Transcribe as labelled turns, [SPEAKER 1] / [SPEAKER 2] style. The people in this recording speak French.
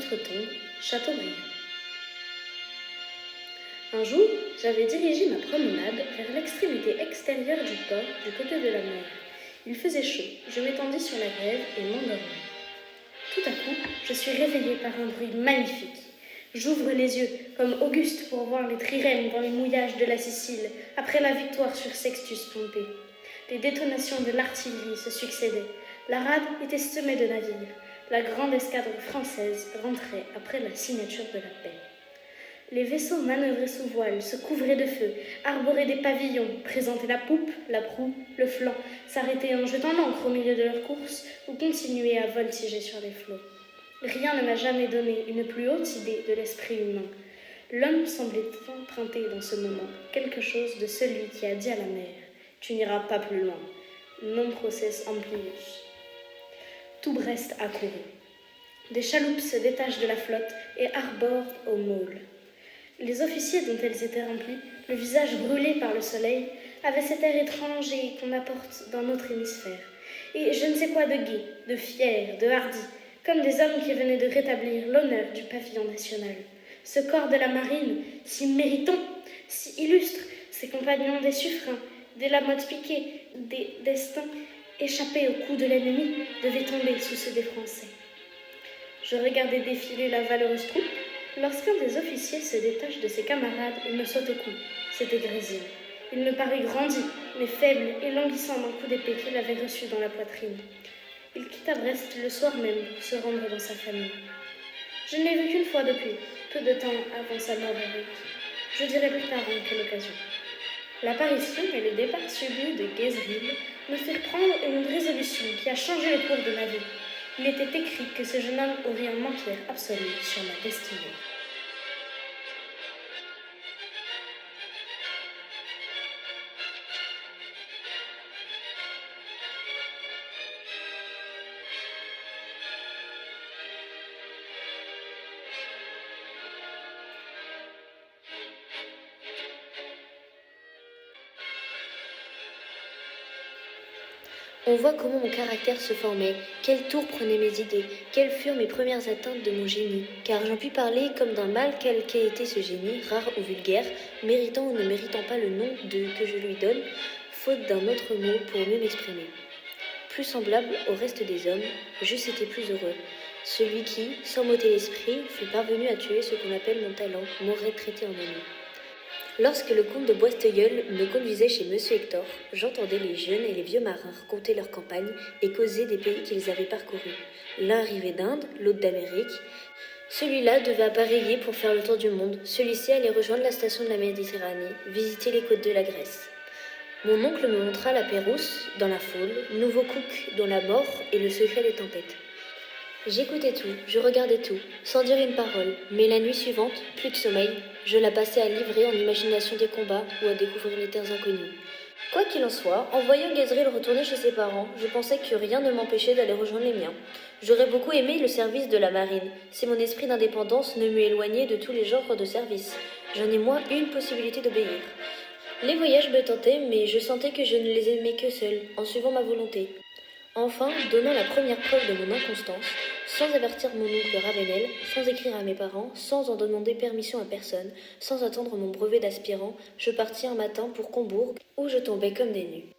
[SPEAKER 1] d'Outre-Tombe, Châteaubriand. Un jour, j'avais dirigé ma promenade vers l'extrémité extérieure du port, du côté de la mer. Il faisait chaud, je m'étendis sur la grève et m'endormis. Tout à coup, je suis réveillée par un bruit magnifique. J'ouvre les yeux, comme Auguste pour voir les trirèmes dans les mouillages de la Sicile, après la victoire sur Sextus Pompée. Les détonations de l'artillerie se succédaient. La rade était semée de navires. La grande escadre française rentrait après la signature de la paix. Les vaisseaux manœuvraient sous voile, se couvraient de feu, arboraient des pavillons, présentaient la poupe, la proue, le flanc, s'arrêtaient en jetant l'ancre au milieu de leur course ou continuaient à voltiger sur les flots. Rien ne m'a jamais donné une plus haute idée de l'esprit humain. L'homme semblait emprunter dans ce moment quelque chose de celui qui a dit à la mer « Tu n'iras pas plus loin, non process amplius ». Tout Brest accourut. Des chaloupes se détachent de la flotte et arborent au môle. Les officiers dont elles étaient remplies, le visage brûlé par le soleil, avaient cet air étranger qu'on apporte dans notre hémisphère, et je ne sais quoi de gai, de fier, de hardi, comme des hommes qui venaient de rétablir l'honneur du pavillon national. Ce corps de la marine, si méritant, si illustre, ses compagnons des suffrains, des lamottes piquées, des destins échappés au coup de l'ennemi, devaient tomber sous ceux des Français. Je regardais défiler la valeureuse troupe, lorsqu'un des officiers se détache de ses camarades et me saute au cou. C'était Grésille. Il me parut grandi, mais faible et languissant d'un coup d'épée qu'il avait reçu dans la poitrine. Il quitta Brest le soir même pour se rendre dans sa famille. Je ne l'ai vu qu'une fois depuis, peu de temps avant sa mort héroïque. Je dirai plus tard en quelle occasion. L'apparition et le départ subit de Guézerille me firent prendre une résolution qui a changé le cours de ma vie. Il était écrit que ce jeune homme aurait un empire absolu sur ma destinée.
[SPEAKER 2] On voit comment mon caractère se formait, quel tour prenaient mes idées, quelles furent mes premières atteintes de mon génie, car j'en puis parler comme d'un mal quel qu'ait été ce génie, rare ou vulgaire, méritant ou ne méritant pas le nom que je lui donne, faute d'un autre mot pour mieux m'exprimer. Plus semblable au reste des hommes, j'eusse été plus heureux. Celui qui, sans m'ôter l'esprit, fut parvenu à tuer ce qu'on appelle mon talent, m'aurait traité en ami. Lorsque le comte de Boisteilleul me conduisait chez Monsieur Hector, j'entendais les jeunes et les vieux marins raconter leurs campagnes et causer des pays qu'ils avaient parcourus. L'un arrivait d'Inde, l'autre d'Amérique. Celui-là devait appareiller pour faire le tour du monde, celui-ci allait rejoindre la station de la Méditerranée, visiter les côtes de la Grèce. Mon oncle me montra la Pérouse, dans la Faule, Nouveau-Cook, dans la mort et le secret des tempêtes. J'écoutais tout, je regardais tout, sans dire une parole, mais la nuit suivante, plus de sommeil, je la passais à livrer en imagination des combats ou à découvrir les terres inconnues. Quoi qu'il en soit, en voyant Guézerille retourner chez ses parents, je pensais que rien ne m'empêchait d'aller rejoindre les miens. J'aurais beaucoup aimé le service de la marine, si mon esprit d'indépendance ne m'eût éloigné de tous les genres de service. J'en ai moins une possibilité d'obéir. Les voyages me tentaient, mais je sentais que je ne les aimais que seul, en suivant ma volonté. Enfin, donnant la première preuve de mon inconstance, sans avertir mon oncle Ravenel, sans écrire à mes parents, sans en demander permission à personne, sans attendre mon brevet d'aspirant, je partis un matin pour Combourg, où je tombais comme des nues.